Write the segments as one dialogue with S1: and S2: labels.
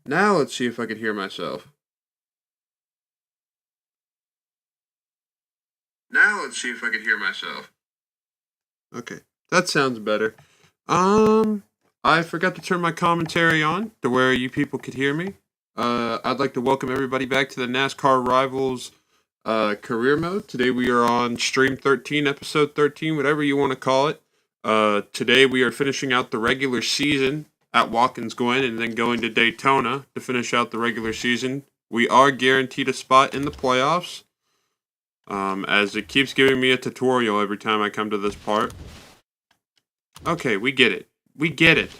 S1: Now let's see if I can hear myself. Now let's see if I can hear myself. Okay, that sounds better. I forgot to turn my commentary on to where you people could hear me. I'd like to welcome everybody back to the NASCAR Rivals career mode. Today we are on stream 13, episode 13, whatever you want to call it. Today we are finishing out the regular season at Watkins Glen and then going to Daytona to finish out the regular season. We are guaranteed a spot in the playoffs. As it keeps giving me a tutorial every time I come to this part. Okay, we get it. We get it.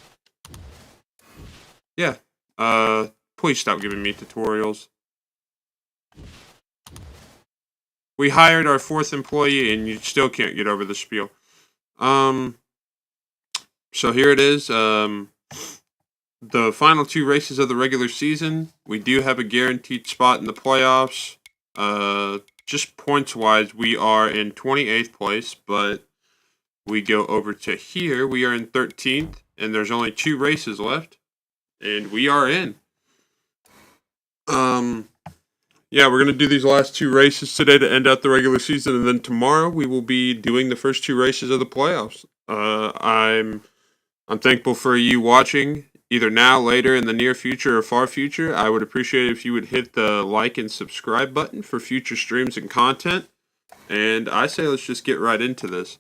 S1: Yeah. Please stop giving me tutorials. We hired our 4th employee and you still can't get over the spiel. So here it is. The final 2 races of the regular season. We do have a guaranteed spot in the playoffs. Just points-wise, we are in 28th place, but we go over to here. We are in 13th, and there's only 2 races left, and we are in. Yeah, we're going to do these last 2 races today to end out the regular season, and then tomorrow we will be doing the first 2 races of the playoffs. I'm thankful for you watching, either now, later, in the near future, or far future. I would appreciate it if you would hit the like and subscribe button for future streams and content. And I say let's just get right into this.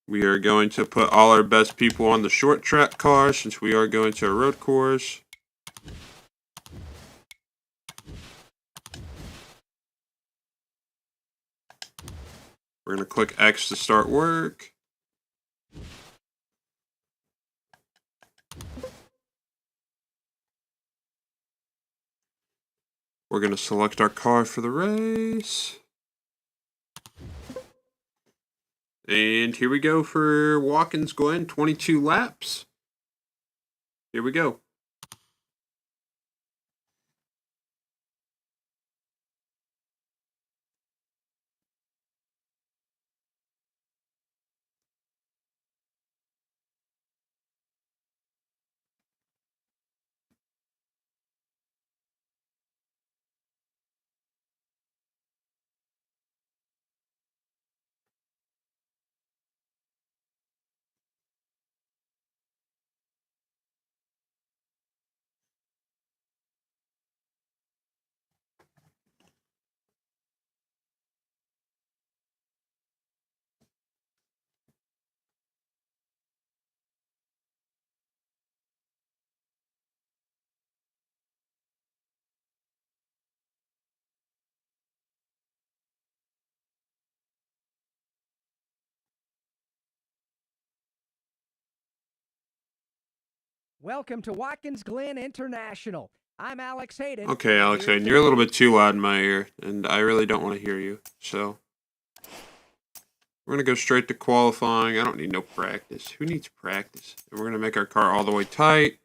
S1: We are going to put all our best people on the short track car since we are going to a road course. We're going to click X to start work. We're going to select our car for the race. And here we go for Watkins Glen, 22 laps. Here we go.
S2: Welcome to Watkins Glen International. I'm Alex Hayden.
S1: Okay, Alex Hayden, you're a little bit too loud in my ear, and I really don't want to hear you. So, we're going to go straight to qualifying. I don't need no practice. Who needs practice? And we're going to make our car all the way tight.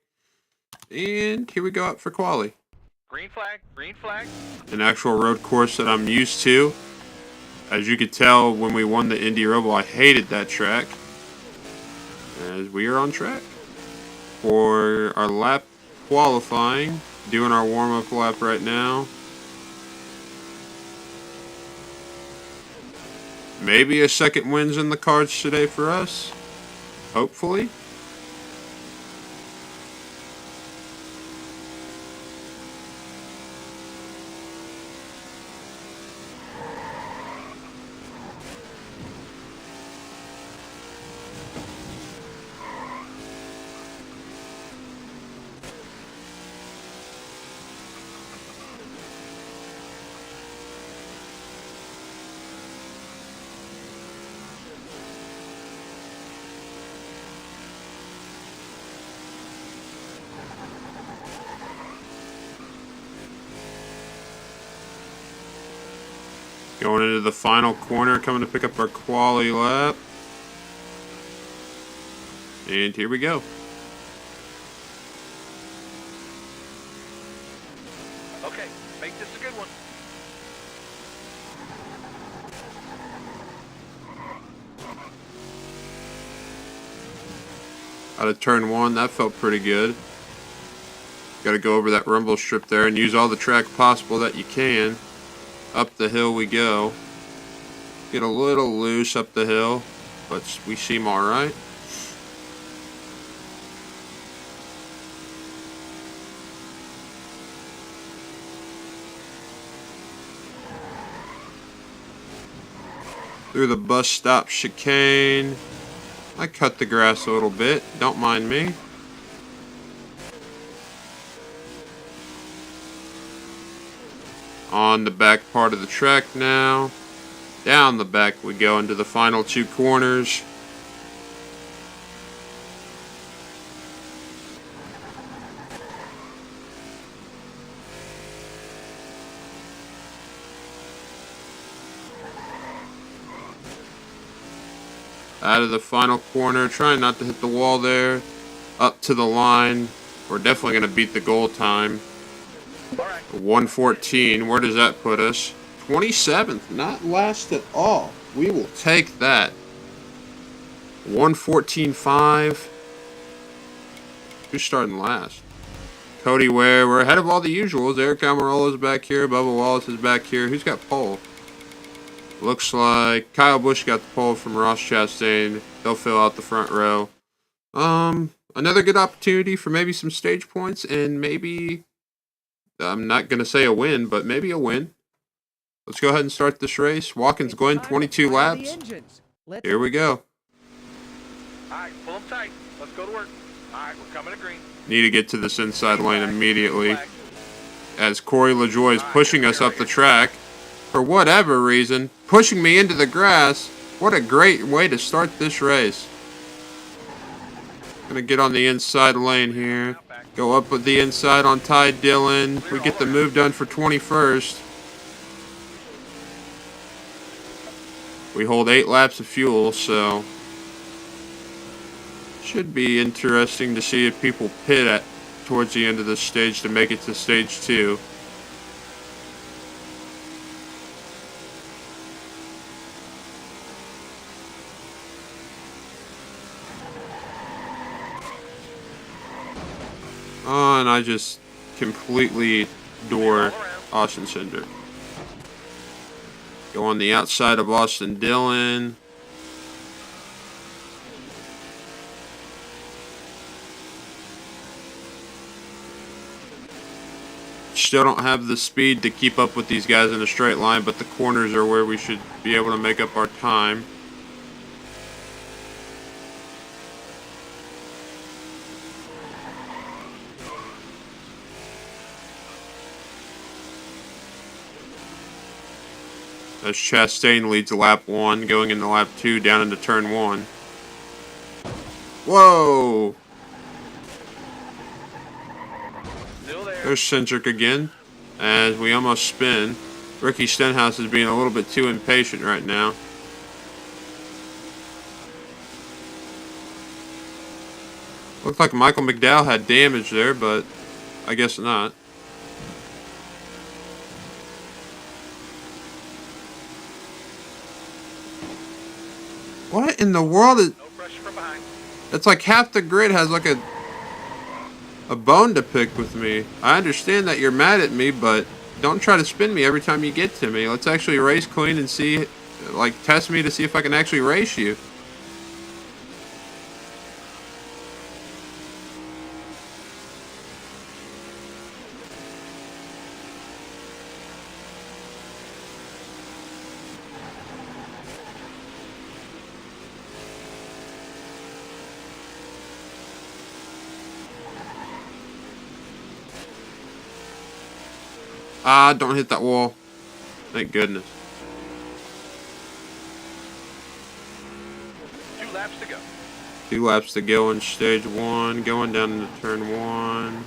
S1: And here we go up for quali.
S3: Green flag, green flag.
S1: An actual road course that I'm used to. As you could tell when we won the Indy Roval, I hated that track. As we are on track for our lap qualifying, doing our warm-up lap right now. Maybe a second win's in the cards today for us. Hopefully. Going into the final corner, coming to pick up our quali lap. And here we go.
S3: Okay, make this a good one.
S1: Out of turn 1, that felt pretty good. Got to go over that rumble strip there and use all the track possible that you can. Up the hill we go. Get a little loose up the hill, but we seem alright. Through the bus stop chicane. I cut the grass a little bit, don't mind me. On the back part of the track now. Down the back we go into the final two corners. Out of the final corner, trying not to hit the wall there. Up to the line. We're definitely going to beat the goal time. 1:14, where does that put us? 27th, not last at all. We will take that. 1:14.5. Who's starting last? Cody Ware. We're ahead of all the usuals. Eric Almirola's back here. Bubba Wallace is back here. Who's got pole? Looks like Kyle Busch got the pole from Ross Chastain. They'll fill out the front row. Another good opportunity for maybe some stage points and maybe, I'm not going to say a win, but maybe a win. Let's go ahead and start this race. Watkins Glen, 22 laps. Here we go.
S3: Alright, pull them tight. Let's go to work. Alright, we're coming to green.
S1: Need to get to this inside lane immediately. As Corey LaJoie is pushing us up the track. For whatever reason, pushing me into the grass. What a great way to start this race. Gonna get on the inside lane here. Go up with the inside on Ty Dillon. We get the move done for 21st. We hold 8 laps of fuel, so should be interesting to see if people pit at towards the end of the stage to make it to stage 2. Oh, and I just completely door Austin Cindric. Go on the outside of Austin Dillon. Still don't have the speed to keep up with these guys in a straight line, but the corners are where we should be able to make up our time. As Chastain leads lap 1, going into lap 2, down into turn 1. Whoa! There's Cindric again, as we almost spin. Ricky Stenhouse is being a little bit too impatient right now. Looked like Michael McDowell had damage there, but I guess not. What in the world is...
S3: No pressure from behind.
S1: It's like half the grid has like a bone to pick with me. I understand that you're mad at me, but don't try to spin me every time you get to me. Let's actually race clean and see, like, test me to see if I can actually race you. Ah, don't hit that wall. Thank goodness.
S3: 2 laps to go.
S1: 2 laps to go in stage 1. Going down into turn 1.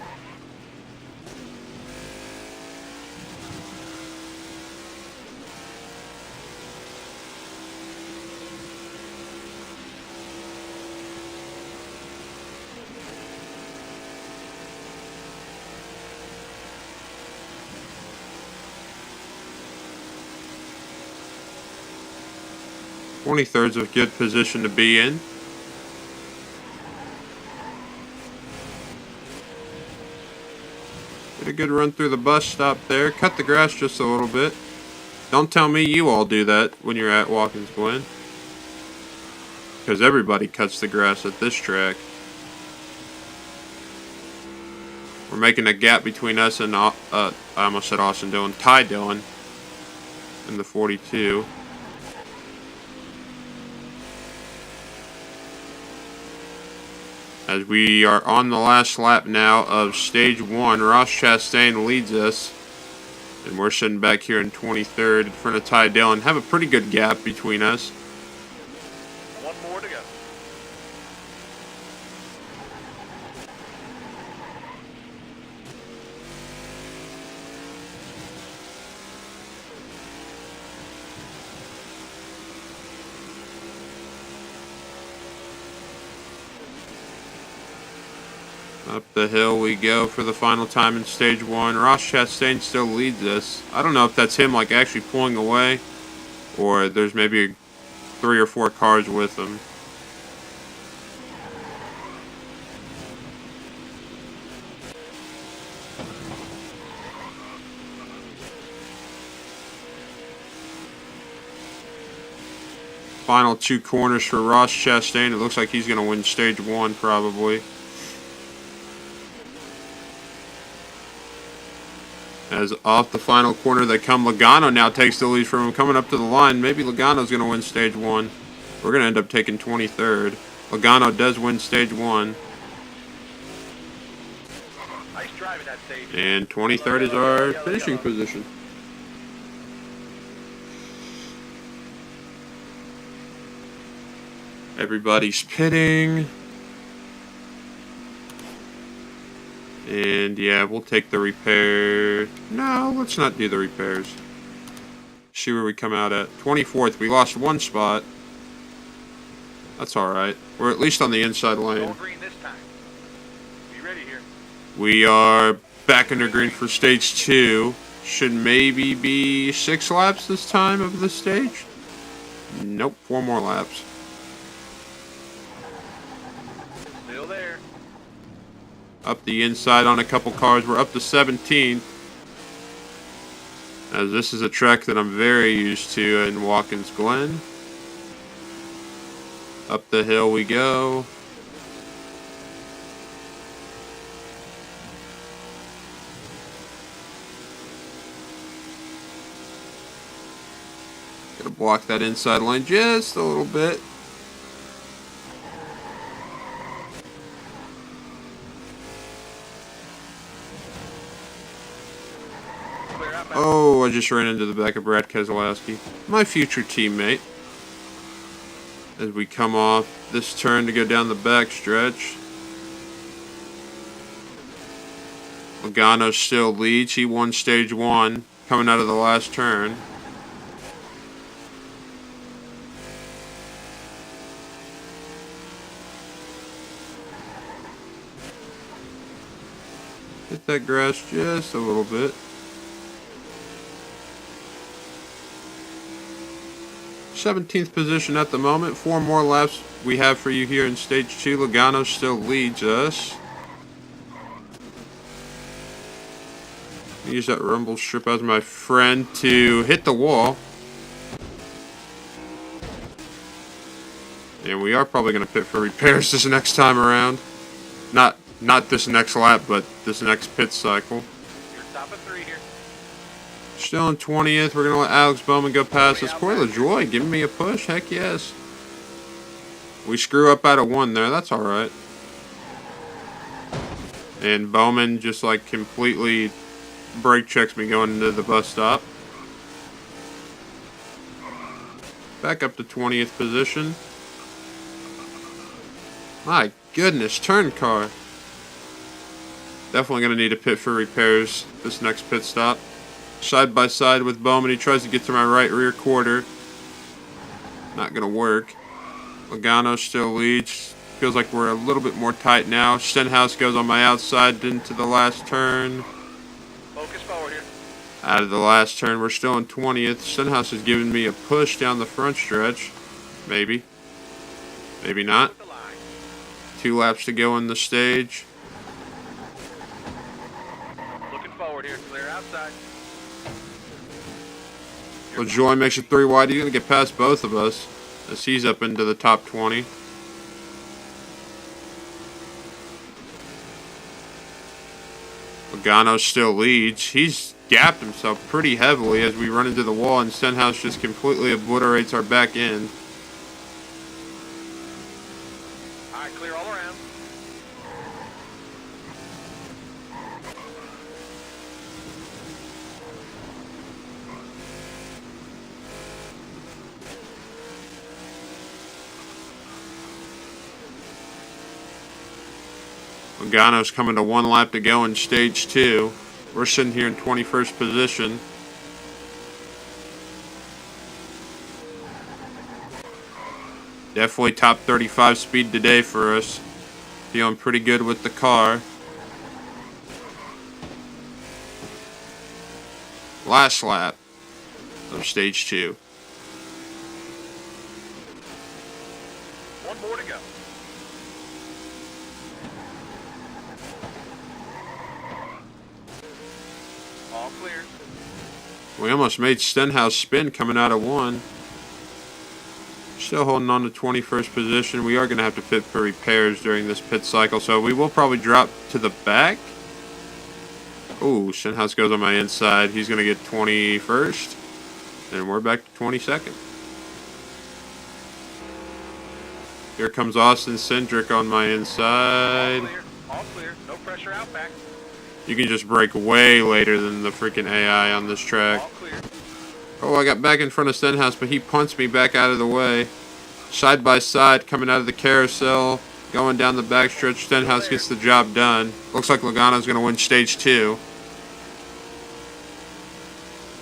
S1: .23's a good position to be in. a good run through the bus stop there. Cut the grass just a little bit. Don't tell me you all do that when you're at Watkins Glen. Because everybody cuts the grass at this track. We're making a gap between us and, I almost said Austin Dillon, Ty Dillon in the 42. As we are on the last lap now of stage 1, Ross Chastain leads us. And we're sitting back here in 23rd in front of Ty Dillon. Have a pretty good gap between us.
S3: One more to go.
S1: Up the hill we go for the final time in stage 1. Ross Chastain still leads us. I don't know if that's him like actually pulling away, or there's maybe 3 or 4 cars with him. Final 2 corners for Ross Chastain. It looks like he's going to win stage 1 probably. As off the final corner they come, Logano now takes the lead from him, coming up to the line. Maybe Logano's going to win stage 1. We're going to end up taking 23rd. Logano does win stage 1.
S3: Nice driving that stage.
S1: And 23rd is our finishing position. Everybody's pitting. And yeah, we'll take the repair. No, let's not do the repairs. See where we come out at. 24th. We lost 1 spot. That's alright. We're at least on the inside lane.
S3: Go green this time. Be ready here.
S1: We are back under green for stage 2. Should maybe be 6 laps this time of this stage. Nope, 4 more laps.
S3: Still there.
S1: Up the inside on a couple cars. We're up to 17th. As this is a track that I'm very used to in Watkins Glen. Up the hill we go. Gotta block that inside lane just a little bit. Oh, I just ran into the back of Brad Keselowski, my future teammate. As we come off this turn to go down the back stretch. Logano still leads. He won stage 1 coming out of the last turn. Hit that grass just a little bit. 17th position at the moment. 4 more laps we have for you here in stage 2. Logano still leads us. Use that rumble strip as my friend to hit the wall. And we are probably going to pit for repairs this next time around. Not this next lap, but this next pit cycle.
S3: You're top of 3 here.
S1: Still in 20th. We're going to let Alex Bowman go past us. Corey LaJoie giving me a push. Heck yes. We screw up out of 1 there. That's alright. And Bowman just like completely brake checks me going into the bus stop. Back up to 20th position. My goodness, turn car. Definitely going to need a pit for repairs this next pit stop. Side by side with Bowman. He tries to get to my right rear quarter. Not going to work. Logano still leads. Feels like we're a little bit more tight now. Stenhouse goes on my outside into the last turn.
S3: Focus forward here.
S1: Out of the last turn. We're still in 20th. Stenhouse is giving me a push down the front stretch. Maybe. Maybe not. 2 laps to go in the stage.
S3: Looking forward. inside.
S1: LaJoy makes it 3 wide. He's going to get past both of us as he's up into the top 20. Logano still leads. He's gapped himself pretty heavily as we run into the wall, and Stenhouse just completely obliterates our back end.
S3: All right, clear all around.
S1: Logano's coming to 1 lap to go in stage 2. We're sitting here in 21st position. Definitely top 35 speed today for us. Feeling pretty good with the car. Last lap of stage 2.
S3: One more to go. All clear.
S1: We almost made Stenhouse spin coming out of 1. Still holding on to 21st position. We are going to have to pit for repairs during this pit cycle, so we will probably drop to the back. Oh, Stenhouse goes on my inside. He's going to get 21st. And we're back to 22nd. Here comes Austin Cindric on my inside.
S3: All clear. All clear. No pressure out back.
S1: You can just brake way later than the freaking AI on this track.
S3: All clear.
S1: Oh, I got back in front of Stenhouse, but he punts me back out of the way. Side by side, coming out of the carousel, going down the backstretch. Stenhouse gets the job done. Looks like Logano's going to win stage 2.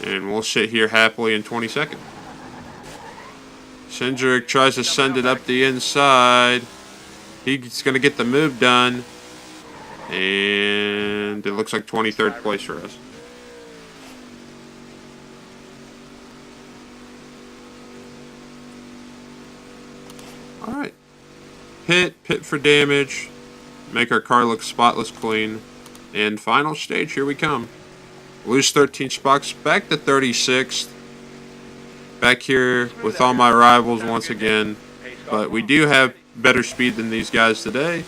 S1: And we'll sit here happily in 22nd. Cindric tries to send it up the inside. He's going to get the move done. And it looks like 23rd place for us. Alright. Pit for damage. Make our car look spotless clean. And final stage, here we come. Lose 13 spots, back to 36th. Back here with all my rivals once again. But we do have better speed than these guys today.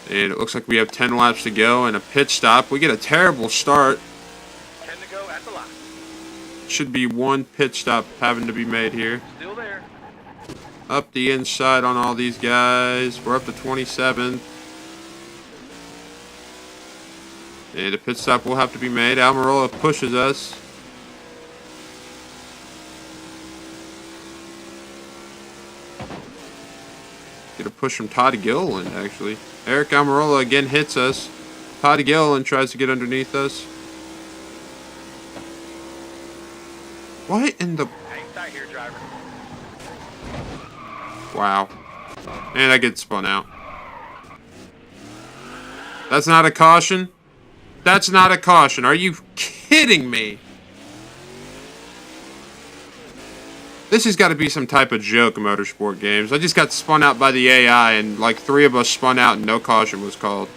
S1: And it looks like we have 10 laps to go and a pit stop. We get a terrible start.
S3: 10 to go at the line.
S1: Should be 1 pit stop having to be made here.
S3: Still there.
S1: Up the inside on all these guys. We're up to 27th. And a pit stop will have to be made. Almirola pushes us. Get a push from Todd Gilliland, actually. Eric Almirola again hits us. Todd Gilliland tries to get underneath us. What in the...
S3: Hang tight here, driver.
S1: Wow. And I get spun out. That's not a caution? That's not a caution. Are you kidding me? This has got to be some type of joke, Motorsport Games. I just got spun out by the AI, and like 3 of us spun out and no caution was called.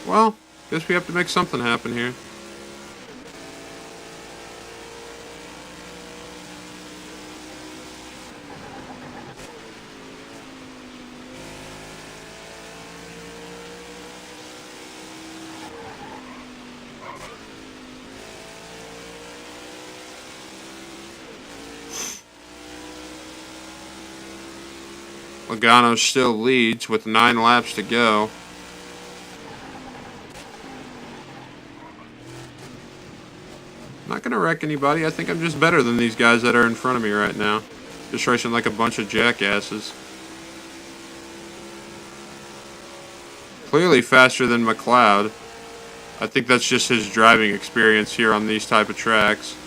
S1: Well, guess we have to make something happen here. Logano still leads with 9 laps to go. Not going to wreck anybody. I think I'm just better than these guys that are in front of me right now. Just racing like a bunch of jackasses. Clearly faster than McLeod. I think that's just his driving experience here on these type of tracks.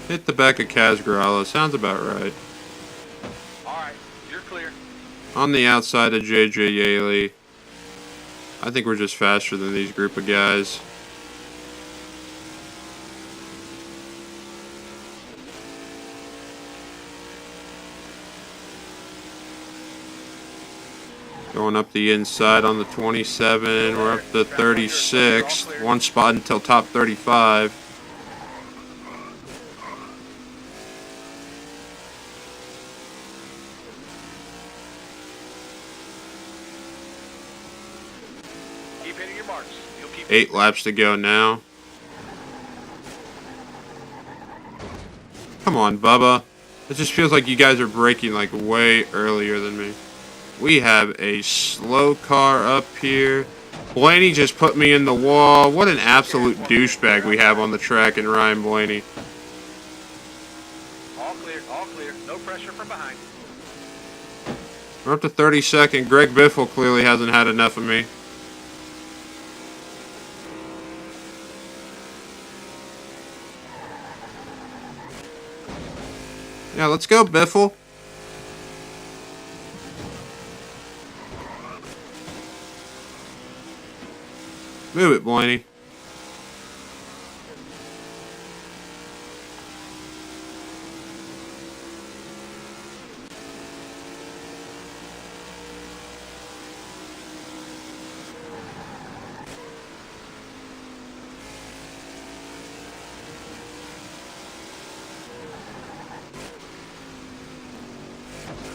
S1: Hit the back of Casgarala. Sounds about right.
S3: Alright, you're clear.
S1: On the outside of JJ Yaley. I think we're just faster than these group of guys. Going up the inside on the 27. We're up to 36. One spot until top 35.
S3: Keep hitting your marks. You'll keep
S1: 8 laps to go now. Come on, Bubba. It just feels like you guys are braking like way earlier than me. We have a slow car up here. Blaney just put me in the wall. What an absolute douchebag we have on the track in Ryan Blaney.
S3: all clear, all clear. No pressure from behind.
S1: We're up to 32nd. Greg Biffle clearly hasn't had enough of me. Yeah, let's go, Biffle. Move it, Blaney.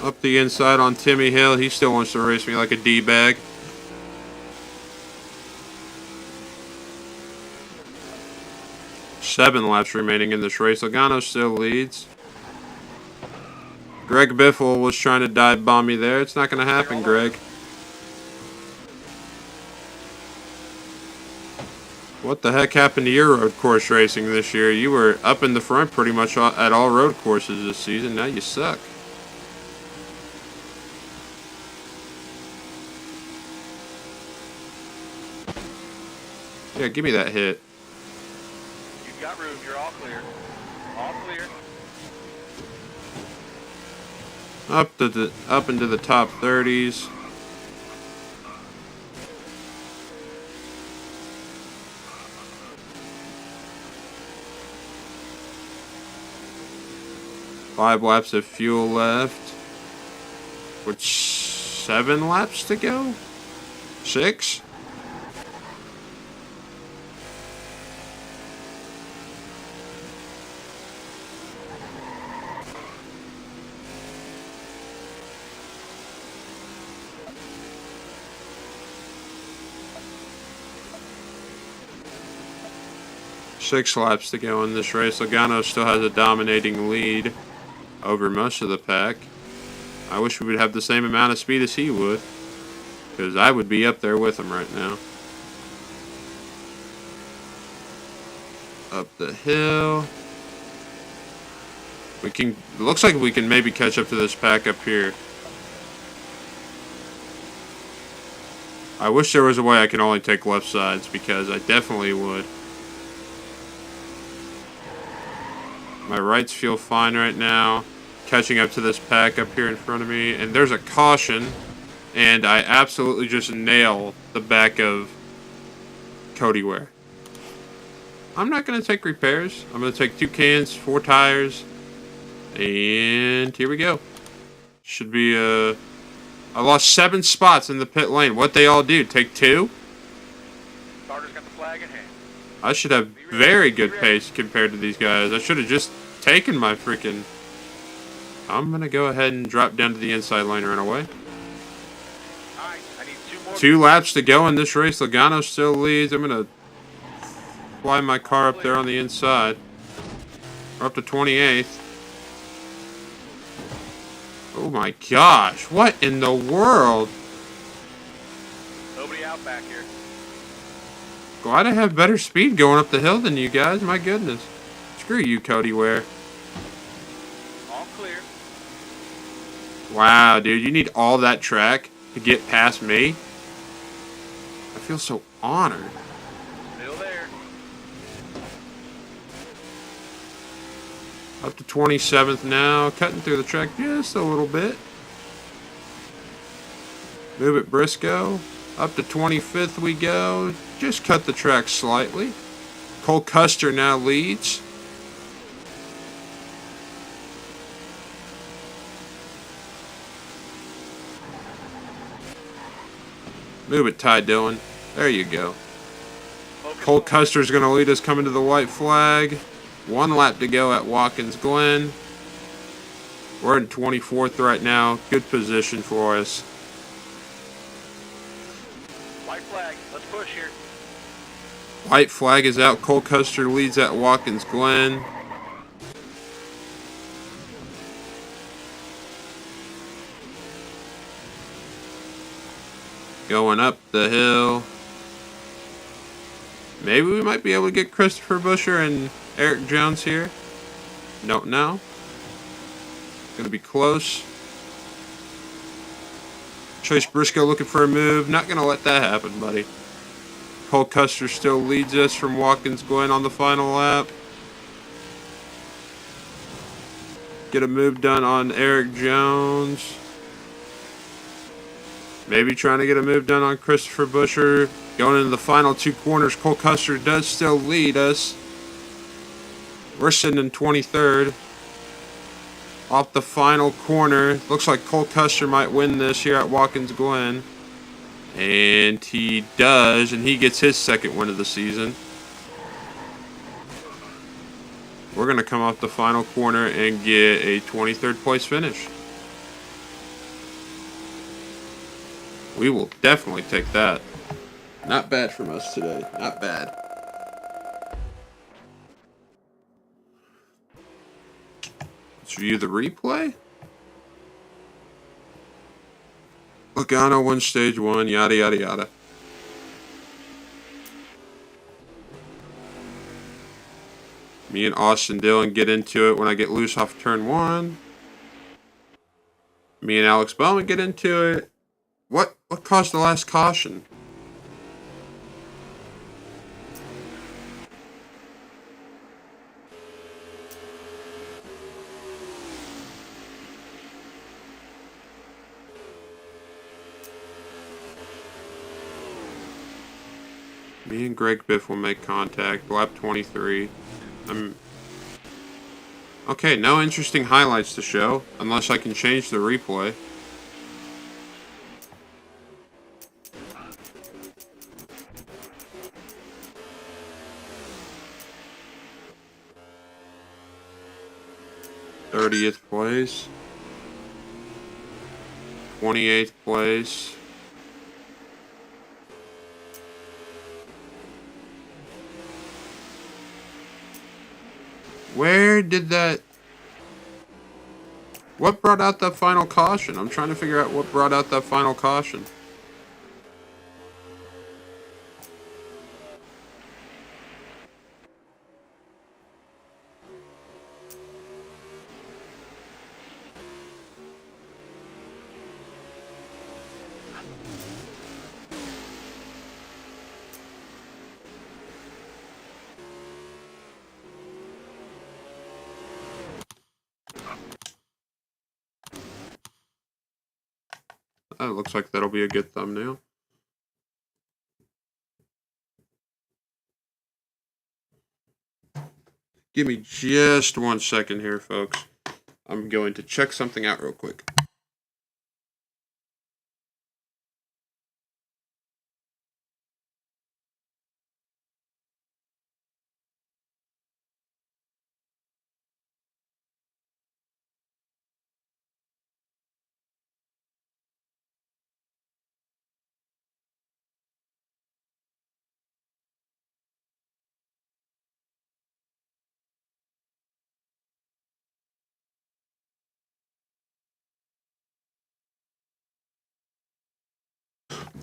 S1: Up the inside on Timmy Hill. He still wants to race me like a D-bag. Seven laps remaining in this race. Logano still leads. Greg Biffle was trying to dive bomb me there. It's not going to happen, Greg. What the heck happened to your road course racing this year? You were up in the front pretty much at all road courses this season. Now you suck. Yeah, give me that hit.
S3: You've got room. You're all clear. All clear.
S1: Up into the top 30s. Five laps of fuel left. With 7 laps to go? 6? Six laps to go in this race. Logano still has a dominating lead over most of the pack. I wish we would have the same amount of speed as he would, because I would be up there with him right now. Up the hill. Looks like we can maybe catch up to this pack up here. I wish there was a way I could only take left sides, because I definitely would. My rights feel fine right now. Catching up to this pack up here in front of me. And there's a caution. And I absolutely just nail the back of Cody Ware. I'm not going to take repairs. I'm going to take 2 cans, 4 tires. And here we go. Should be I lost 7 spots in the pit lane. What'd they all do? Take 2?
S3: Starter's got the flag in hand.
S1: I should have very good pace compared to these guys. I should have just taken my freaking... I'm going to go ahead and drop down to the inside lane and run away.
S3: Alright, I need 2 more.
S1: 2 laps to go in this race. Logano still leads. I'm going to fly my car up there on the inside. We're up to 28th. Oh my gosh. What in the world?
S3: Nobody out back here.
S1: Glad I have better speed going up the hill than you guys. My goodness. Screw you, Cody Ware.
S3: All clear.
S1: Wow, dude. You need all that track to get past me? I feel so honored.
S3: Still there.
S1: Up to 27th now. Cutting through the track just a little bit. Move it, Briscoe. Up to 25th we go. Just cut the track slightly. Cole Custer now leads. Move it, Ty Dillon. There you go. Cole Custer's going to lead us coming to the white flag. 1 lap to go at Watkins Glen. We're in 24th right now. Good position for us.
S3: White flag. Let's push here.
S1: White flag is out. Cole Custer leads at Watkins Glen. Going up the hill. Maybe we might be able to get Christopher Buescher and Eric Jones here. Don't know. Gonna be close. Chase Briscoe looking for a move. Not gonna let that happen, buddy. Cole Custer still leads us from Watkins Glen on the final lap. Get a move done on Eric Jones. Maybe trying to get a move done on Christopher Buescher. Going into the final 2 corners, Cole Custer does still lead us. We're sitting in 23rd. Off the final corner. Looks like Cole Custer might win this here at Watkins Glen. And he does, and he gets his 2nd win of the season. We're going to come off the final corner and get a 23rd place finish. We will definitely take that. Not bad from us today. Not bad. Let's view the replay. Logano won stage 1, yada, yada, yada. Me and Austin Dillon get into it when I get loose off turn 1. Me and Alex Bowman get into it. What caused the last caution? Me and Greg Biff will make contact. Lap 23. Okay, no interesting highlights to show, unless I can change the replay. th place. 28th place. Where did that... What brought out that final caution? I'm trying to figure out what brought out that final caution. That looks like that'll be a good thumbnail. Give me just 1 second here, folks. I'm going to check something out real quick.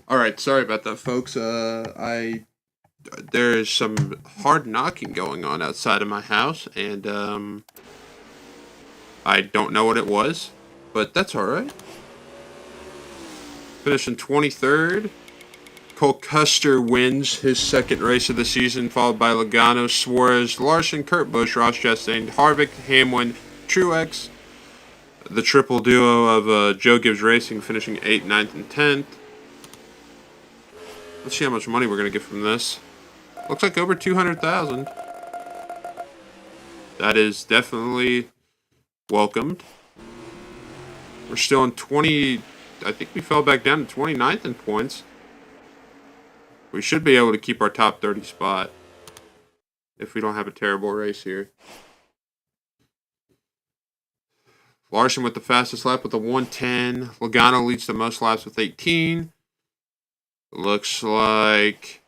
S1: All right, sorry about that, folks. There is some hard knocking going on outside of my house, and I don't know what it was, but that's all right. Finishing 23rd. Cole Custer wins his 2nd race of the season, followed by Logano, Suarez, Larson, Kurt Busch, Ross Chastain, Harvick, Hamlin, Truex. The triple duo of Joe Gibbs Racing finishing 8th, 9th, and 10th. Let's see how much money we're going to get from this. Looks like over 200,000. That is definitely welcomed. We're still in 20... I think we fell back down to 29th in points. We should be able to keep our top 30 spot if we don't have a terrible race here. Larson with the fastest lap with a 1:10. Logano leads the most laps with 18. Looks like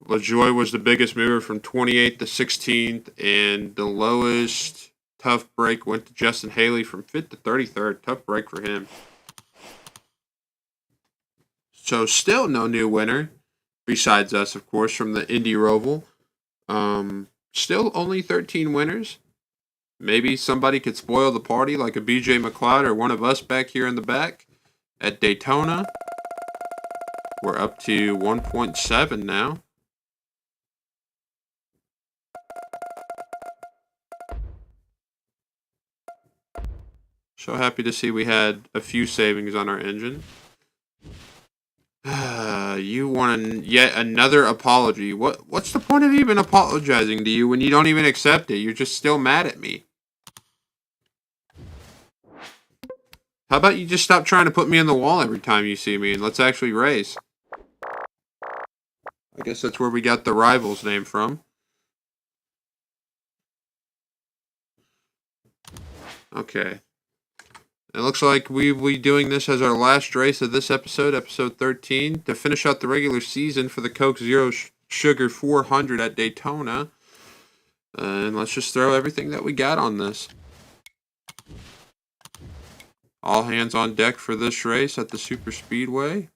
S1: LaJoie was the biggest mover from 28th to 16th, and the lowest tough break went to Justin Haley from 5th to 33rd. Tough break for him. So still no new winner, besides us, of course, from the Indy Roval. Still only 13 winners. Maybe somebody could spoil the party like a BJ McLeod or one of us back here in the back at Daytona. We're up to 1.7 now. So happy to see we had a few savings on our engine. You want yet another apology. What's the point of even apologizing to you when you don't even accept it? You're just still mad at me. How about you just stop trying to put me on the wall every time you see me and let's actually race? I guess that's where we got the Rivals name from. Okay. It looks like we'll be doing this as our last race of this episode, episode 13, to finish out the regular season for the Coke Zero Sugar 400 at Daytona. And let's just throw everything that we got on this. All hands on deck for this race at the Super Speedway.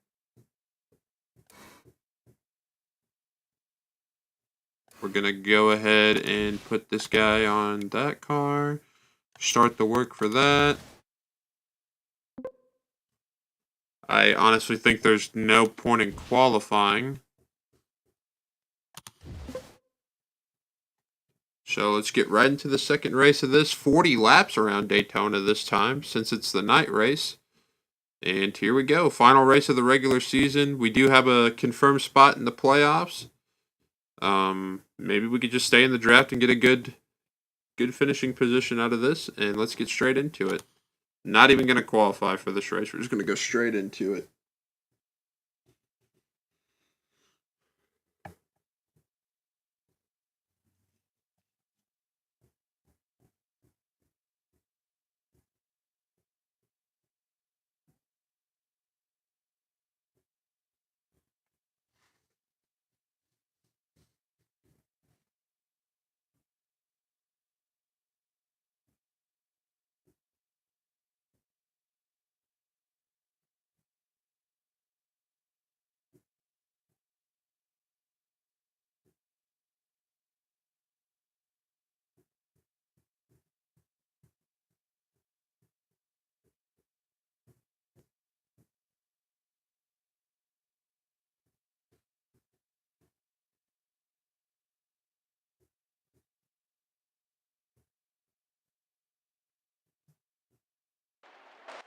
S1: We're going to go ahead and put this guy on that car. Start the work for that. I honestly think there's no point in qualifying. So let's get right into the second race of this. 40 laps around Daytona this time, since it's the night race. And here we go. Final race of the regular season. We do have a confirmed spot in the playoffs. Maybe we could just stay in the draft and get a good finishing position out of this. And let's get straight into it. Not even going to qualify for this race. We're just going to go straight into it.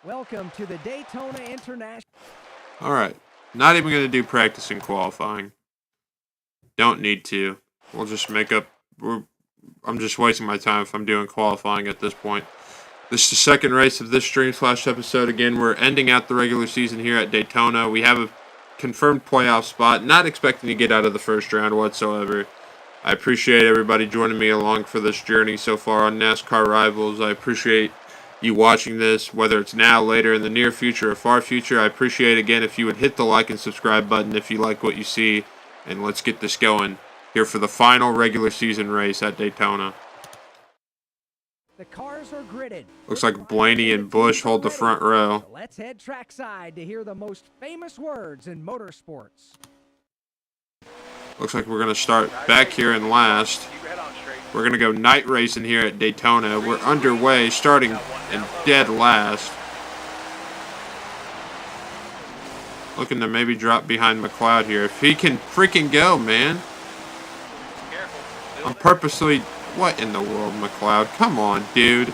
S2: Welcome to the Daytona International.
S1: All right. Not even going to do practice and qualifying. Don't need to. We'll just make up. I'm just wasting my time if I'm doing qualifying at this point. This is the second race of this stream/episode. Again, we're ending out the regular season here at Daytona. We have a confirmed playoff spot. Not expecting to get out of the first round whatsoever. I appreciate everybody joining me along for this journey so far on NASCAR Rivals. I appreciate you watching this, whether it's now, later, in the near future, or far future. I appreciate, again, if you would hit the like and subscribe button if you like what you see. And let's get this going here for the final regular season race at Daytona.
S2: The cars are gridded.
S1: Looks like Blaney and Busch hold the front row.
S2: So let's head trackside to hear the most famous words in motorsports.
S1: Looks like we're going to start back here in last. We're going to go night racing here at Daytona. We're underway, starting in dead last. Looking to maybe drop behind McLeod here. If he can freaking go, man. I'm purposely... What in the world, McLeod? Come on, dude.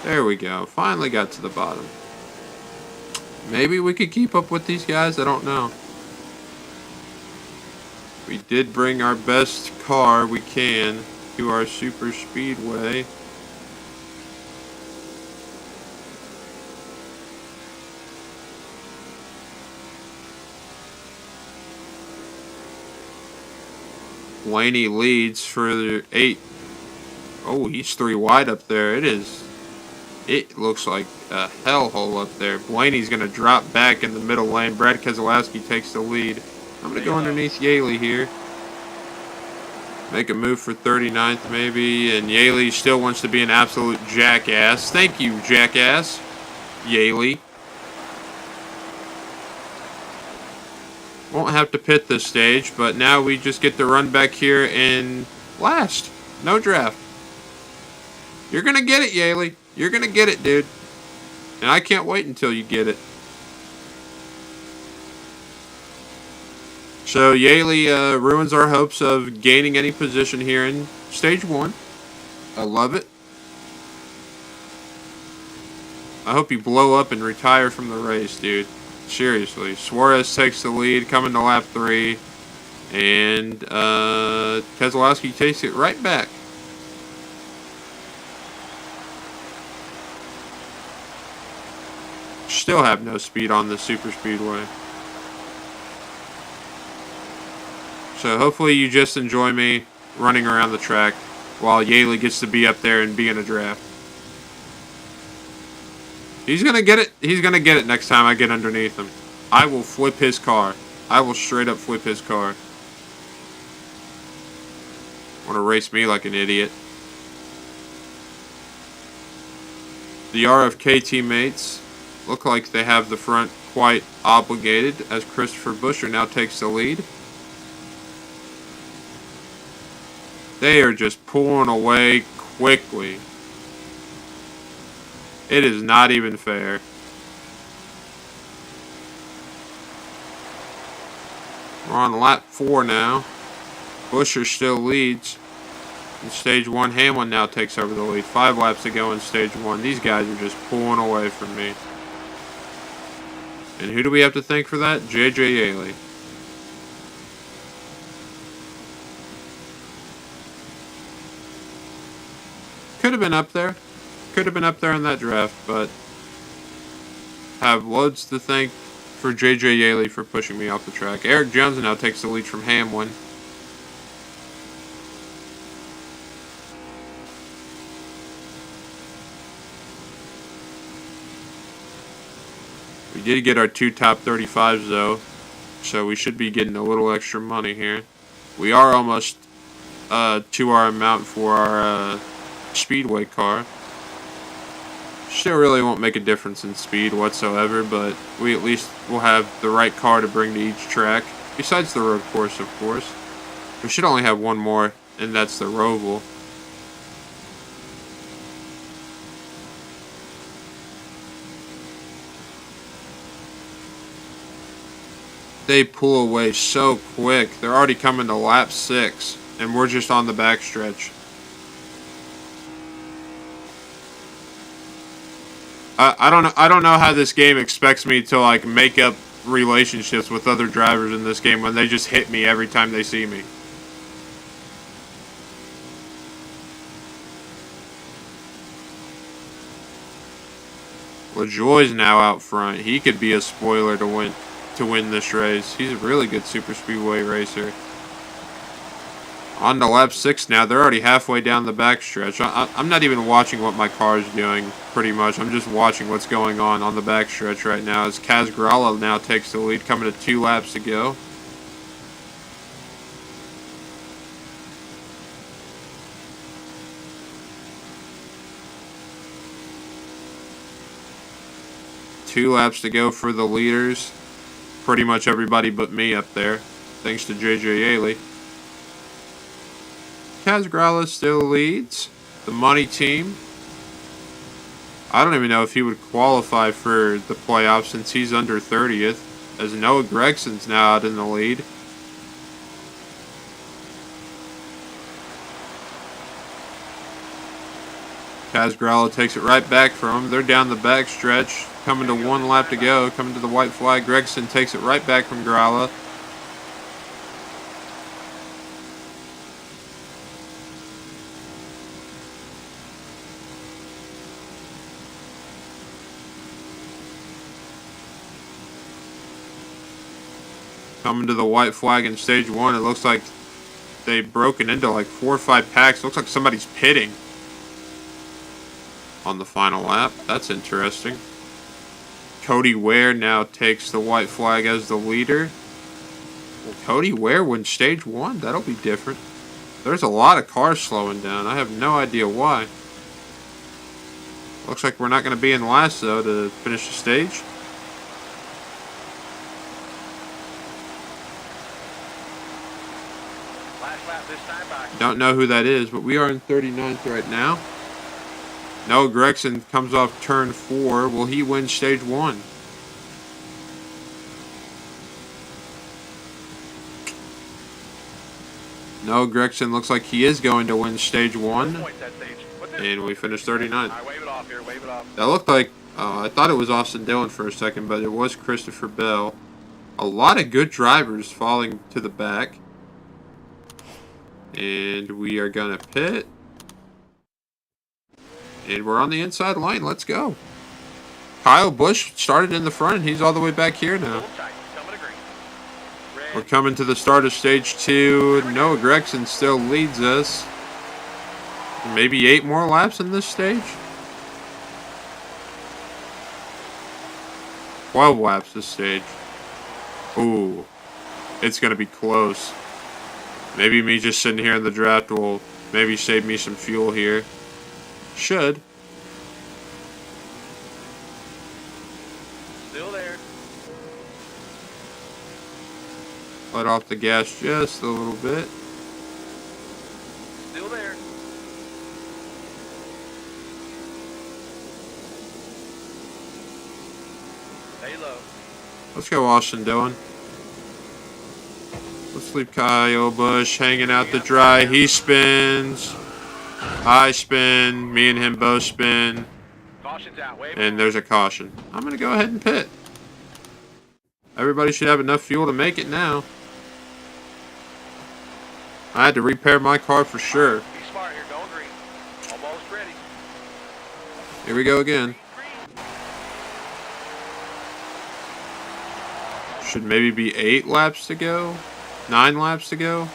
S1: There we go. Finally got to the bottom. Maybe we could keep up with these guys. I don't know. We did bring our best car we can to our super speedway. Blaney leads for the 8. Oh, he's 3 wide up there. It looks like a hellhole up there. Blaney's going to drop back in the middle lane. Brad Keselowski takes the lead. I'm going to go underneath Yaley here. Make a move for 39th maybe. And Yaley still wants to be an absolute jackass. Thank you, jackass. Yaley. Won't have to pit this stage, but now we just get to run back here in last. No draft. You're going to get it, Yaley. You're going to get it, dude. And I can't wait until you get it. So Yaley ruins our hopes of gaining any position here in stage 1. I love it. I hope you blow up and retire from the race, dude. Seriously. Suarez takes the lead, coming to lap 3. And Keselowski takes it right back. Still have no speed on the super speedway. So hopefully you just enjoy me running around the track while Yaley gets to be up there and be in a draft. He's going to get it. He's going to get it next time I get underneath him. I will flip his car. I will straight up flip his car. Want to race me like an idiot. The RFK teammates look like they have the front quite obligated as Christopher Buescher now takes the lead. They are just pulling away quickly. It is not even fair. We're on lap 4 now. Buescher still leads. In stage 1, Hamlin now takes over the lead. 5 laps to go in stage 1. These guys are just pulling away from me. And who do we have to thank for that? J.J. Yaley. Could have been up there. Could have been up there in that draft, but have loads to thank for J.J. Yaley for pushing me off the track. Eric Jones now takes the lead from Hamlin. We did get our 2 top 35s though, so we should be getting a little extra money here. We are almost to our amount for our Speedway car. Still really won't make a difference in speed whatsoever, but we at least will have the right car to bring to each track, besides the road course, of course. We should only have one more, and that's the Roval. They pull away so quick. They're already coming to lap 6, and we're just on the backstretch. I don't know how this game expects me to like make up relationships with other drivers in this game when they just hit me every time they see me. LaJoie's now out front. He could be a spoiler to win this race. He's a really good super speedway racer. On to lap 6 now. They're already halfway down the backstretch. I'm not even watching what my car is doing, pretty much. I'm just watching what's going on the backstretch right now as Kaz Gralla now takes the lead, coming to 2 laps to go. Two laps to go for the leaders. Pretty much everybody but me up there, thanks to J.J. Yaley. Kaz Gralla still leads the money team. I don't even know if he would qualify for the playoffs since he's under 30th, as Noah Gregson's now out in the lead. Kaz Gralla takes it right back from him. They're down the back stretch, coming to 1 lap to go, coming to the white flag. Gregson takes it right back from Gralla. Coming to the white flag in stage 1, it looks like they've broken into like 4 or 5 packs. Looks like somebody's pitting on the final lap. That's interesting. Cody Ware now takes the white flag as the leader. Well, Cody Ware wins stage 1. That'll be different. There's a lot of cars slowing down. I have no idea why. Looks like we're not going to be in last, though, to finish the stage.
S3: Last lap this time by.
S1: Don't know who that is, but we are in 39th right now. Noah Gregson comes off turn 4. Will he win stage 1? Noah Gregson looks like he is going to win stage 1. And we finished 39th. That looked like, I thought it was Austin Dillon for a second, but it was Christopher Bell. A lot of good drivers falling to the back. And we are going to pit. And we're on the inside line. Let's go. Kyle Busch started in the front, and he's all the way back here now. We're coming to the start of stage 2. Noah Gregson still leads us. Maybe 8 more laps in this stage. 12 laps this stage. Ooh. It's going to be close. Maybe me just sitting here in the draft will maybe save me some fuel here. Should.
S3: Still there.
S1: Let off the gas just a little bit.
S3: Still there. Stay low.
S1: Let's go, Austin Dillon. Let's leave Kyle Busch hanging out to dry. He spins. I spin. Me and him both spin.
S3: Caution's out. Wave
S1: And there's a caution. I'm going to go ahead and pit. Everybody should have enough fuel to make it now. I had to repair my car for sure.
S3: Be smart here. Going green. Almost ready.
S1: Here we go again. Should maybe be 8 laps to go. 9 laps to go.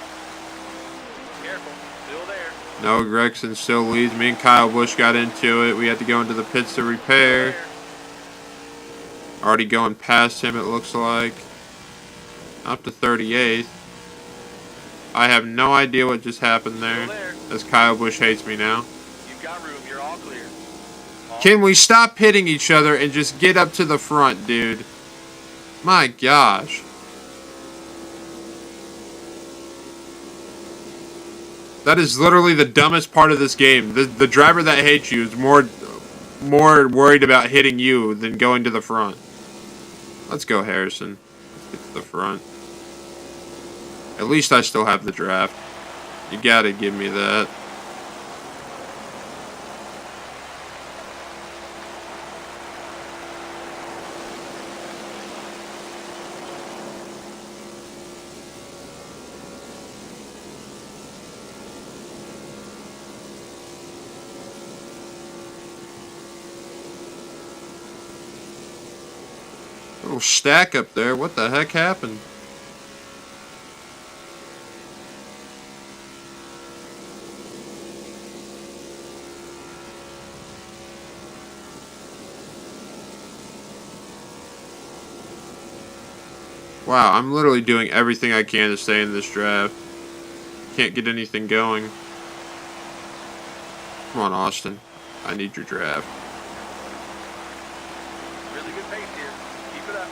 S3: Careful. Still there.
S1: Noah Gregson still leads. Me and Kyle Busch got into it. We had to go into the pits to repair. Already going past him, it looks like. Up to 38th. I have no idea what just happened there. As Kyle Busch hates me now.
S3: You've got room. You're all clear.
S1: Can we stop hitting each other and just get up to the front, dude? My gosh. That is literally the dumbest part of this game. The driver that hates you is more worried about hitting you than going to the front. Let's go, Harrison. Let's get to the front. At least I still have the draft. You gotta give me that. Little stack up there. What the heck happened? Wow, I'm literally doing everything I can to stay in this draft. Can't get anything going. Come on, Austin. I need your draft.
S3: Really good pace here. Keep it up.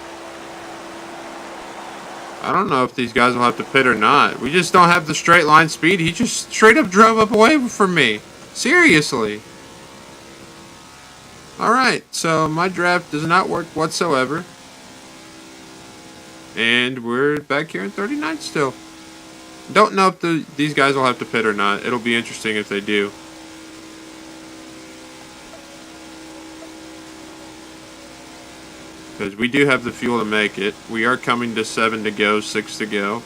S1: I don't know if these guys will have to pit or not. We just don't have the straight line speed. He just straight up drove up away from me. Seriously. Alright, so my draft does not work whatsoever. And we're back here in 39th still. Don't know if these guys will have to pit or not. It'll be interesting if they do. Because we do have the fuel to make it. We are coming to 7 to go, 6 to go.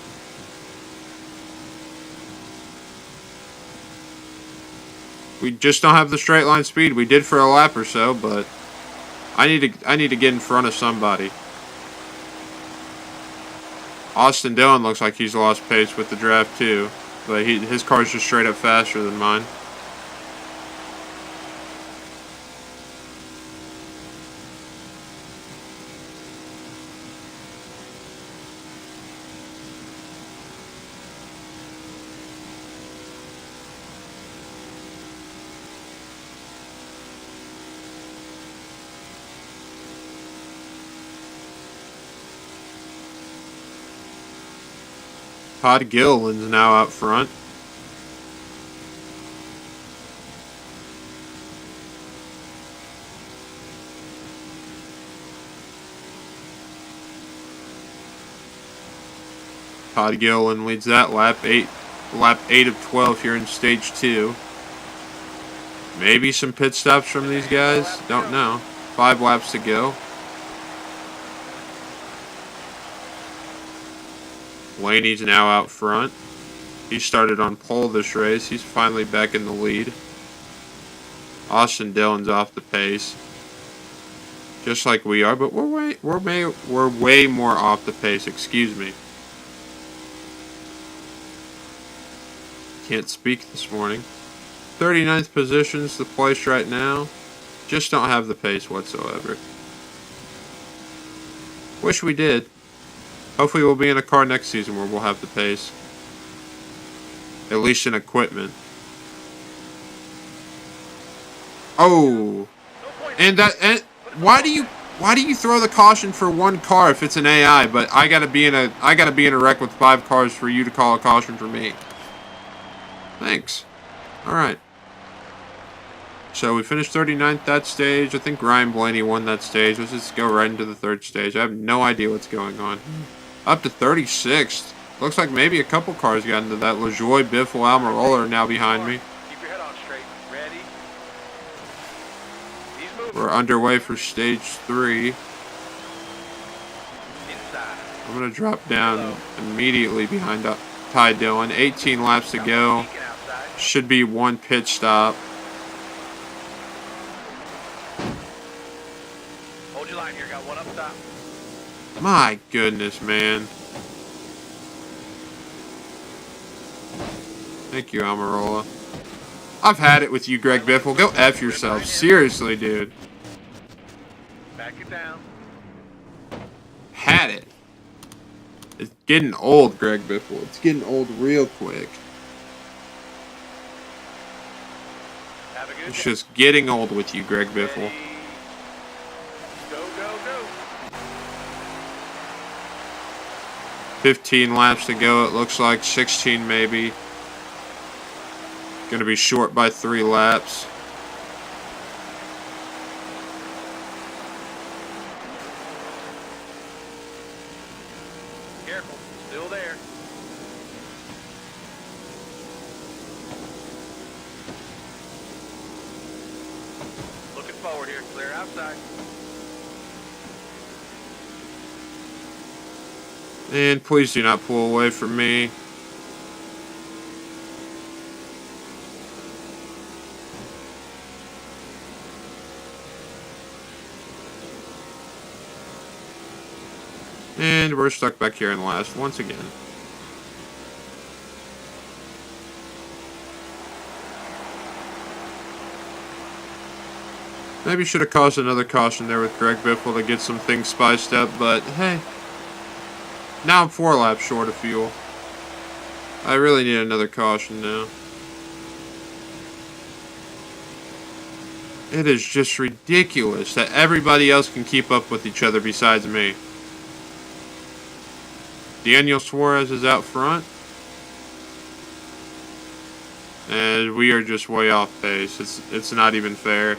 S1: We just don't have the straight line speed. We did for a lap or so, but I need to get in front of somebody. Austin Dillon looks like he's lost pace with the draft too. but his car's just straight up faster than mine. Todd Gilliland's now out front. Todd Gilliland leads that lap 8 of 12 here in stage 2. Maybe some pit stops from these guys. Don't know. 5 laps to go. Laney's now out front. He started on pole this race. He's finally back in the lead. Austin Dillon's off the pace, just like we are, but we're way more off the pace. Excuse me. Can't speak this morning. 39th position's the place right now. Just don't have the pace whatsoever. Wish we did. Hopefully we'll be in a car next season where we'll have the pace. At least in equipment. Oh. And why do you throw the caution for one car if it's an AI, but I gotta be in a wreck with 5 cars for you to call a caution for me? Thanks. Alright. So we finished 39th that stage. I think Ryan Blaney won that stage. Let's just go right into the 3rd stage. I have no idea what's going on. Up to 36th. Looks like maybe a couple cars got into that. LaJoie, Biffle, Almirola are now behind me.
S3: Keep your head on straight. Ready?
S1: We're underway for stage 3.
S3: Inside.
S1: I'm going to drop down immediately behind Ty Dillon. 18 laps to go. Should be 1 pit stop.
S3: Hold your line here. Got 1 up top.
S1: My goodness, man. Thank you, Almirola. I've had it with you, Greg Biffle. Go F yourself. Seriously, dude.
S3: Back it down.
S1: Had it. It's getting old, Greg Biffle. It's getting old real quick.
S3: Have a good
S1: It's
S3: day.
S1: just getting old with you, Greg Biffle.
S3: Ready. Go, go, go.
S1: 15 laps to go, it looks like. 16 maybe. Gonna be short by 3 laps.
S3: Careful. Still there. Looking forward here. Clear outside.
S1: And please do not pull away from me. And we're stuck back here in last once again. Maybe should have caused another caution there with Greg Biffle to get some things spiced up, but hey. Now I'm 4 laps short of fuel. I really need another caution now. It is just ridiculous that everybody else can keep up with each other besides me. Daniel Suarez is out front. And we are just way off pace. It's not even fair.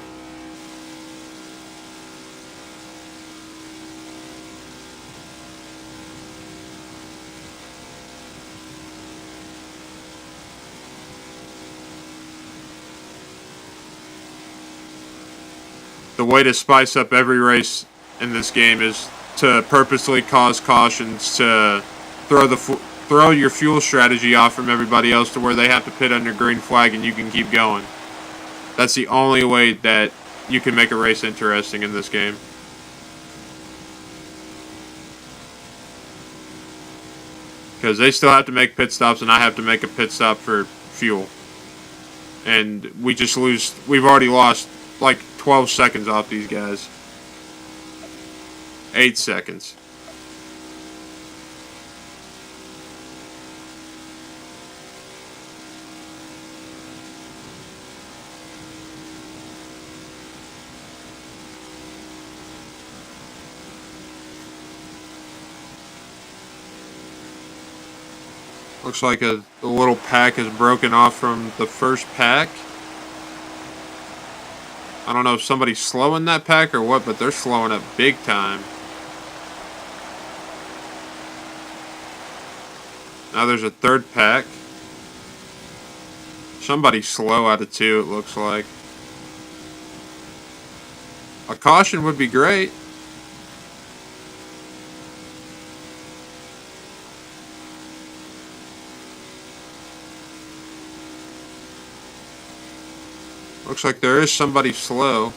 S1: The way to spice up every race in this game is to purposely cause cautions to throw your fuel strategy off from everybody else to where they have to pit under green flag and you can keep going. That's the only way that you can make a race interesting in this game. Because they still have to make pit stops, and I have to make a pit stop for fuel. And we just lose. We've already lost like 12 seconds off these guys. 8 seconds. Looks like a little pack is broken off from the first pack. I don't know if somebody's slowing that pack or what, but they're slowing it big time. Now there's a third pack. Somebody's slow out of 2, it looks like. A caution would be great. Looks like there is somebody slow.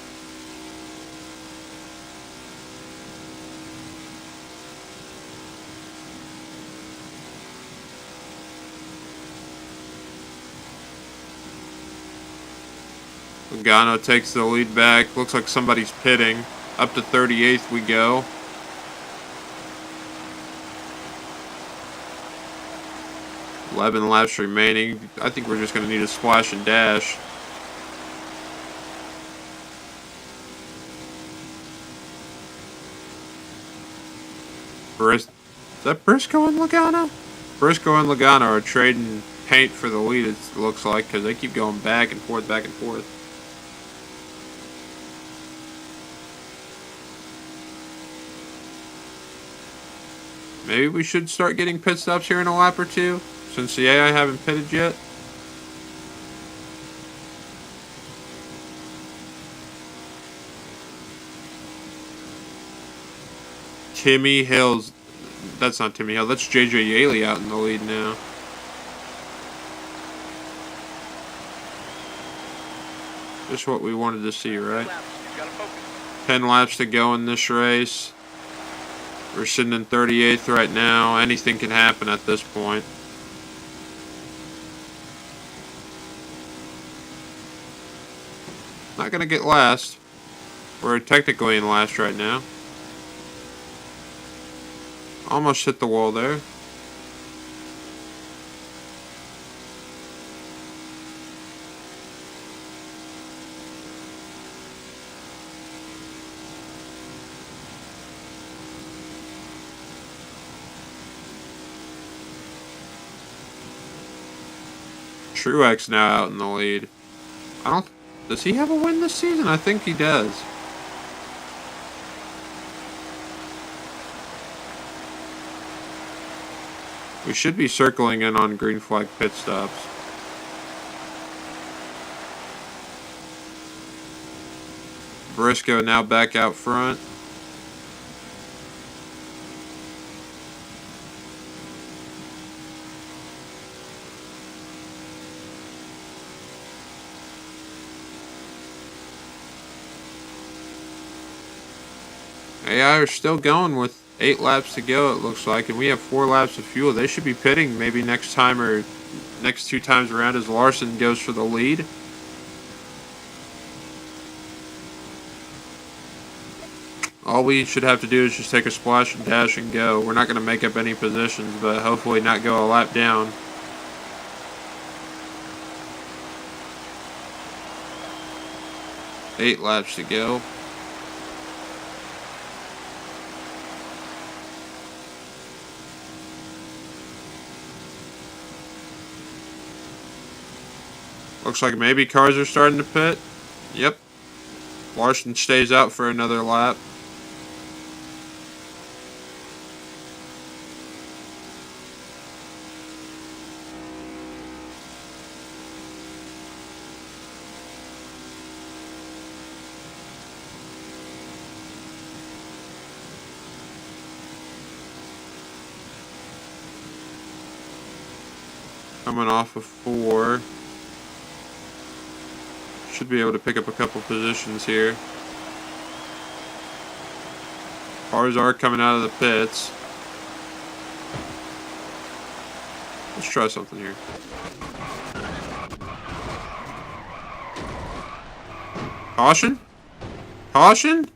S1: Logano takes the lead back. Looks like somebody's pitting. Up to 38th we go. "11 laps remaining. I think we're just going to need a splash and dash. Is that Briscoe and Logano? Briscoe and Logano are trading paint for the lead, it looks like, because they keep going back and forth, back and forth. Maybe we should start getting pit stops here in a lap or two, since the AI haven't pitted yet. Timmy Hill's... That's not Timmy Hill. That's JJ Yaley out in the lead now. Just what we wanted to see, right? 10 laps to go in this race. We're sitting in 38th right now. Anything can happen at this point. Not going to get last. We're technically in last right now. Almost hit the wall there. Truex now out in the lead. Does he have a win this season? I think he does. We should be circling in on green flag pit stops. Briscoe now back out front. AI are still going with 8 laps to go, it looks like, and we have 4 laps of fuel. They should be pitting maybe next time or next 2 times around as Larson goes for the lead. All we should have to do is just take a splash and dash and go. We're not going to make up any positions, but hopefully not go a lap down. Eight laps to go. Looks like maybe cars are starting to pit. Yep. Larson stays out for another lap. Coming off of 4. Should be able to pick up a couple positions here. Cars are coming out of the pits. Let's try something here. Caution? Caution?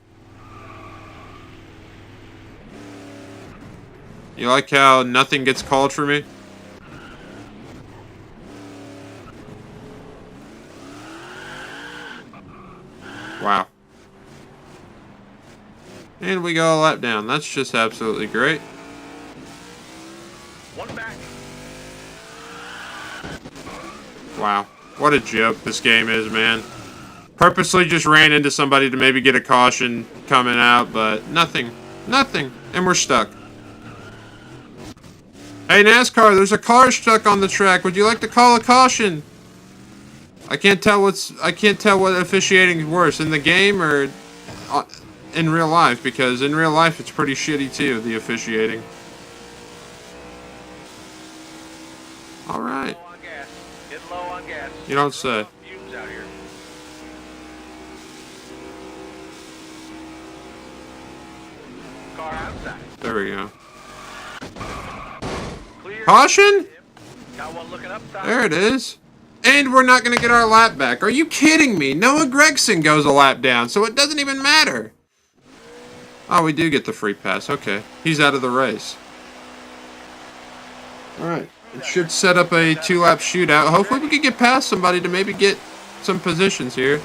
S1: You like how nothing gets called for me? Wow. And we go a lap down. That's just absolutely great.
S3: One back.
S1: Wow. What a joke this game is, man. Purposely just ran into somebody to maybe get a caution coming out, but nothing. Nothing. And we're stuck. Hey, NASCAR, there's a car stuck on the track. Would you like to call a caution? I can't tell what officiating is worse, in the game or in real life, because in real life it's pretty shitty too, the officiating. All right.
S3: Low on gas. Getting low on gas.
S1: You don't say.
S3: Fumes out here. Car outside.
S1: There we go.
S3: Clear.
S1: Caution?
S3: Got one looking up top.
S1: There it is. And we're not going to get our lap back. Are you kidding me? Noah Gragson goes a lap down, so it doesn't even matter. Oh, we do get the free pass. Okay. He's out of the race. Alright. It should set up a 2-lap shootout. Hopefully we can get past somebody to maybe get some positions here.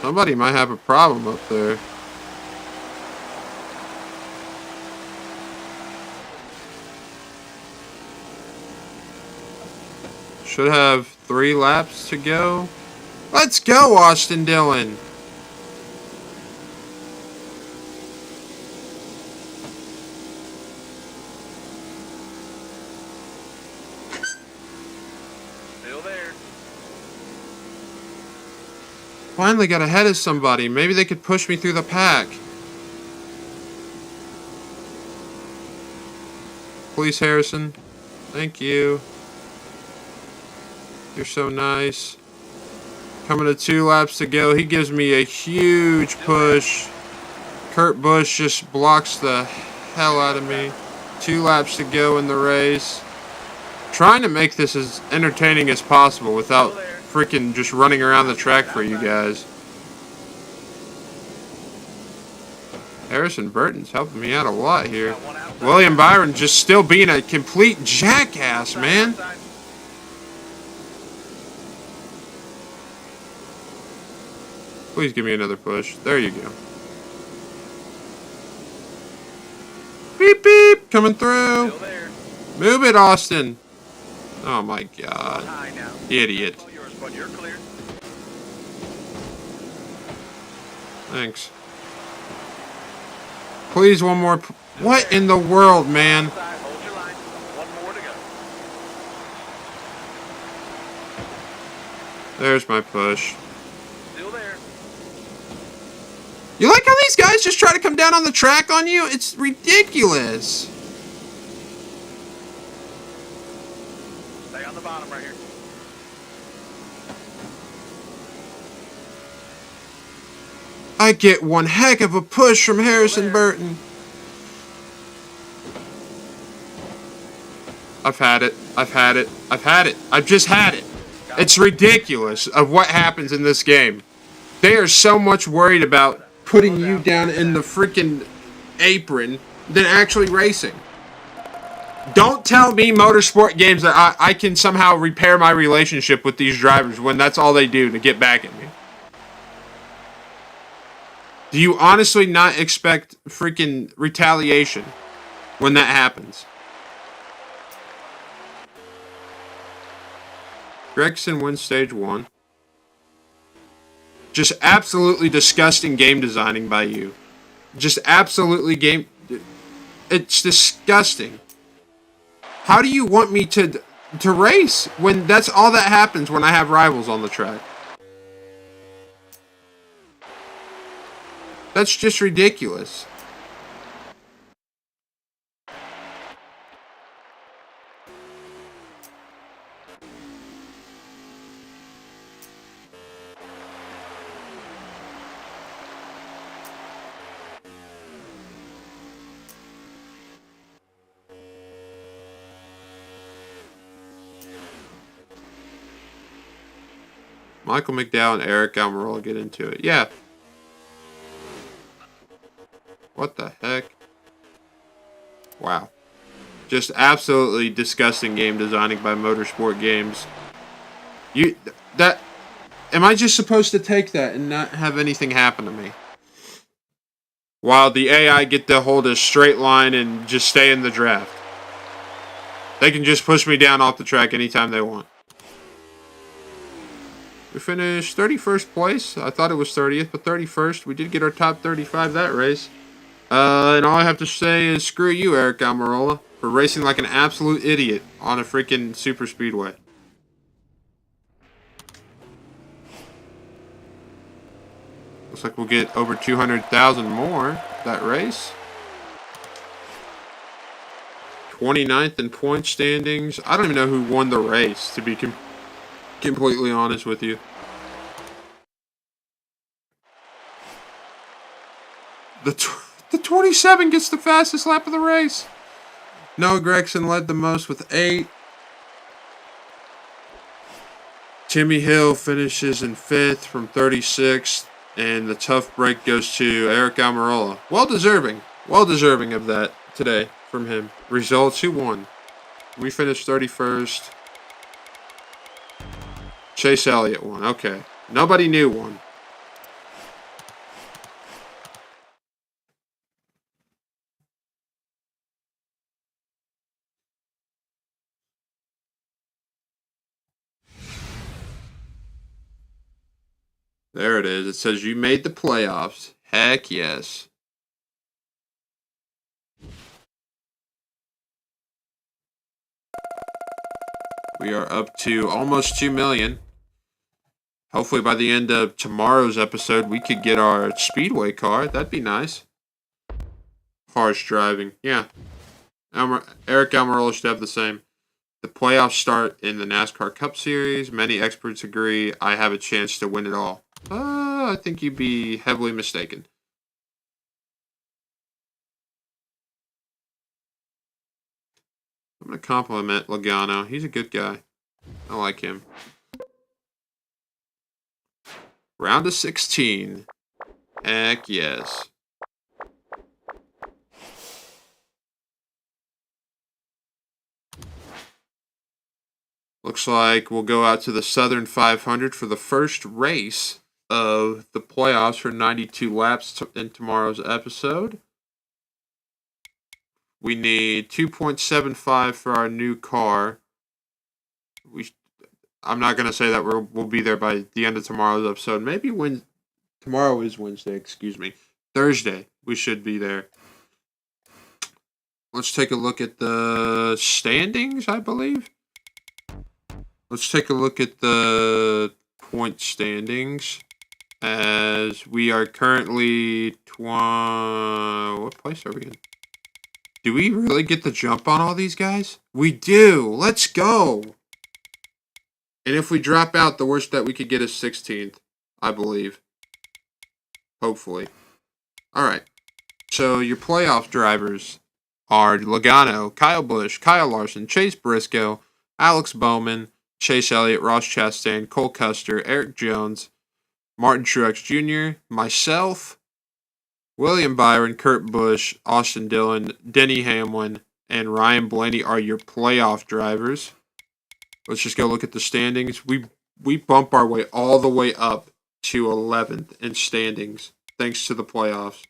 S1: Somebody might have a problem up there. Should have 3 laps to go. Let's go, Austin Dillon.
S3: Still there.
S1: Finally got ahead of somebody. Maybe they could push me through the pack. Please, Harrison. Thank you. You're so nice. Coming to 2 laps to go. He gives me a huge push. Kurt Busch just blocks the hell out of me. 2 laps to go in the race. Trying to make this as entertaining as possible without freaking just running around the track for you guys. Harrison Burton's helping me out a lot here. William Byron just still being a complete jackass, man. Please give me another push. There you go. Beep, beep. Coming through. Move it, Austin. Oh, my God. Idiot. Thanks. Please, one more. What in the world, man? There's my push. You like how these guys just try to come down on the track on you? It's ridiculous.
S3: Stay on the bottom right here.
S1: I get one heck of a push from Harrison Burton. I've had it. I've had it. I've had it. I've just had it. It's ridiculous of what happens in this game. They are so much worried about putting you down in the freaking apron than actually racing. Don't tell me motorsport games that I can somehow repair my relationship with these drivers when that's all they do to get back at me. Do you honestly not expect freaking retaliation when that happens? Gregson wins stage 1. Just absolutely disgusting game designing by you. Just absolutely game... It's disgusting. How do you want me to race when that's all that happens when I have rivals on the track? That's just ridiculous. Michael McDowell and Eric Almirola get into it. Yeah. What the heck? Wow. Just absolutely disgusting game designing by Motorsport Games. Am I just supposed to take that and not have anything happen to me? While the AI get to hold a straight line and just stay in the draft. They can just push me down off the track anytime they want. We finished 31st place. I thought it was 30th, but 31st. We did get our top 35 that race. And all I have to say is screw you, Eric Almirola, for racing like an absolute idiot on a freaking super speedway. Looks like we'll get over 200,000 more that race. 29th in point standings. I don't even know who won the race, to be completely honest with you. The 27 gets the fastest lap of the race. Noah Gragson led the most with 8. Timmy Hill finishes in 5th from 36th. And the tough break goes to Eric Almirola. Well deserving of that today from him. Results, who won? We finished 31st. Chase Elliott won. Okay. Nobody new won. There it is. It says you made the playoffs. Heck yes. We are up to almost 2 million. Hopefully by the end of tomorrow's episode, we could get our Speedway car. That'd be nice. Harsh driving. Yeah. Eric Almirola should have the same. The playoffs start in the NASCAR Cup Series. Many experts agree I have a chance to win it all. I think you'd be heavily mistaken. I'm going to compliment Logano. He's a good guy. I like him. Round of 16. Heck yes. Looks like we'll go out to the Southern 500 for the first race of the playoffs for 92 laps in tomorrow's episode. We need 2.75 for our new car. I'm not going to say that we'll be there by the end of tomorrow's episode. Maybe when tomorrow is Wednesday, excuse me. Thursday, we should be there. Let's take a look at the standings, I believe. Let's take a look at the point standings. As we are currently... What place are we in? Do we really get the jump on all these guys? We do! Let's go! And if we drop out, the worst that we could get is 16th, I believe. Hopefully. Alright. So your playoff drivers are Logano, Kyle Busch, Kyle Larson, Chase Briscoe, Alex Bowman, Chase Elliott, Ross Chastain, Cole Custer, Eric Jones, Martin Truex Jr., myself, William Byron, Kurt Busch, Austin Dillon, Denny Hamlin, and Ryan Blaney are your playoff drivers. Let's just go look at the standings. We bump our way all the way up to 11th in standings, thanks to the playoffs.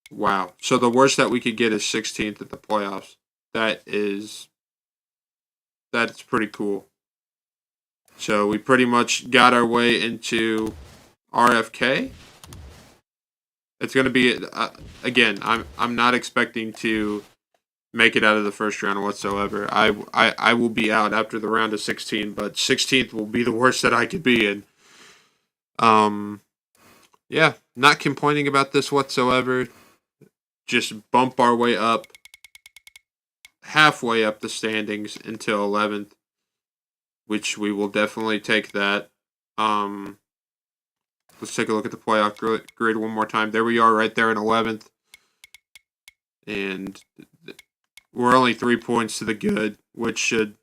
S1: Wow. So the worst that we could get is 16th at the playoffs. That's pretty cool. So we pretty much got our way into RFK. It's going to be, again, I'm not expecting to make it out of the first round whatsoever. I will be out after the round of 16, but 16th will be the worst that I could be in. Yeah, not complaining about this whatsoever. Just bump our way up, halfway up the standings until 11th, which we will definitely take that. Let's take a look at the playoff grid one more time. There we are right there in 11th. And we're only 3 points to the good, which should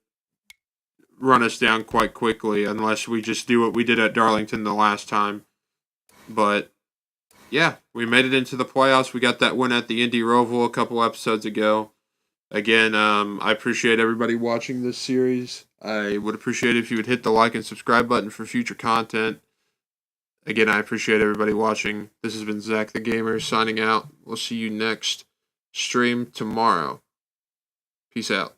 S1: run us down quite quickly unless we just do what we did at Darlington the last time. But yeah, we made it into the playoffs. We got that win at the Indy Roval a couple episodes ago. Again, I appreciate everybody watching this series. I would appreciate it if you would hit the like and subscribe button for future content. Again, I appreciate everybody watching. This has been Zach the Gamer signing out. We'll see you next stream tomorrow. Peace out.